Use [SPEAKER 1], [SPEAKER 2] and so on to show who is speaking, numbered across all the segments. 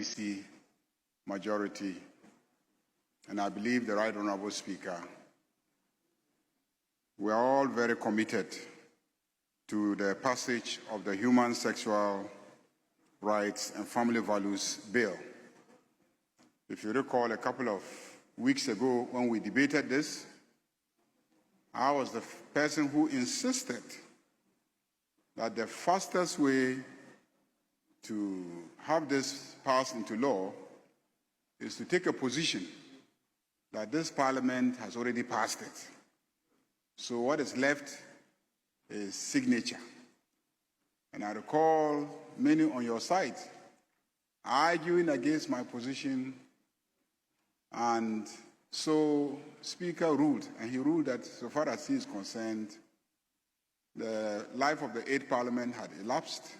[SPEAKER 1] NDC majority, and I believe the Right Honourable Speaker, we are all very committed to the passage of the Human Sexual Rights and Family Values Bill. If you recall, a couple of weeks ago when we debated this, I was the person who insisted that the fastest way to have this passed into law is to take a position that this Parliament has already passed it. So what is left is signature. And I recall many on your side arguing against my position, and so Speaker ruled, and he ruled that so far as he is concerned, the life of the 8th Parliament had elapsed,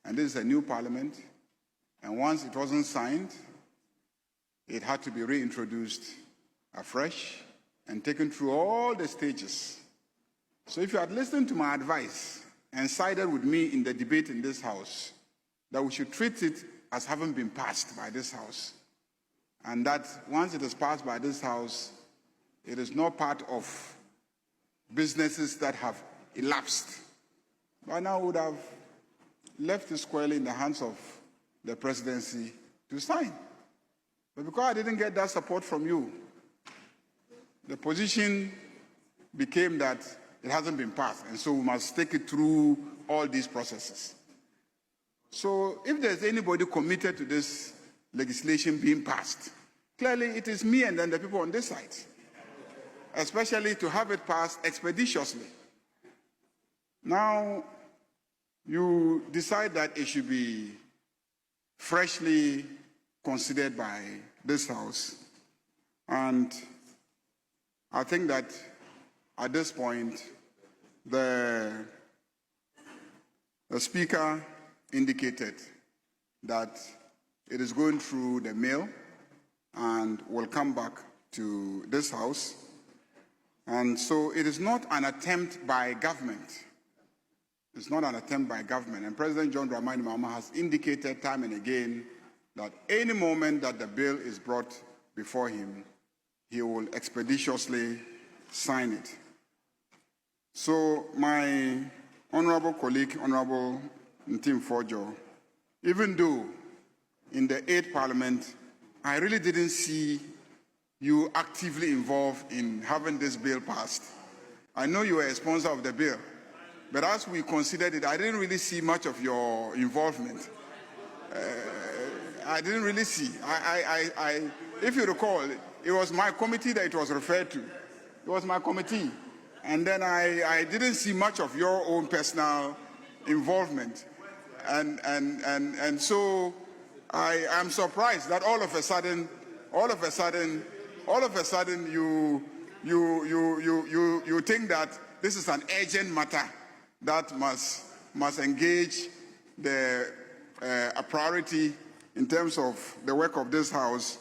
[SPEAKER 1] and this is a new Parliament, and once it wasn't signed, it had to be reintroduced afresh and taken through all the stages. So if you had listened to my advice and sided with me in the debate in this House, that we should treat it as having been passed by this House, and that once it is passed by this House, it is not part of businesses that have elapsed. By now, we would have left it squarely in the hands of the presidency to sign. But because I didn't get that support from you, the position became that it hasn't been passed, and so we must take it through all these processes. So if there's anybody committed to this legislation being passed, clearly it is me and then the people on this side, especially to have it passed expeditiously. Now, you decide that it should be freshly considered by this House, and I think that at this point, the Speaker indicated that it is going through the mail and will come back to this House. And so it is not an attempt by government. It's not an attempt by government. And President John Dramani Mahama has indicated time and again that any moment that the bill is brought before him, he will expeditiously sign it. So my honorable colleague, Honorable Ntim Forjo, even though in the 8th Parliament, I really didn't see you actively involved in having this bill passed. I know you were a sponsor of the bill, but as we considered it, I didn't really see much of your involvement. I didn't really see. If you recall, it was my committee that it was referred to. It was my committee. And then I didn't see much of your own personal involvement. And so I am surprised that all of a sudden you think that this is an urgent matter that must engage a priority in terms of the work of this House.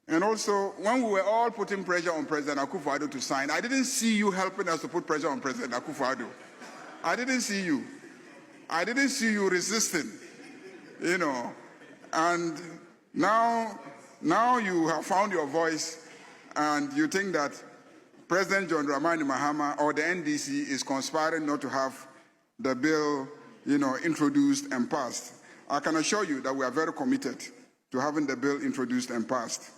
[SPEAKER 1] And also, when we were all putting pressure on President Akufo-Addo to sign, I didn't see you helping us to put pressure on President Akufo-Addo. I didn't see you. I didn't see you resisting, you know. And now you have found your voice, and you think that President John Dramani Mahama or the NDC is conspiring not to have the bill, you know, introduced and passed. I can assure you that we are very committed to having the bill introduced and passed.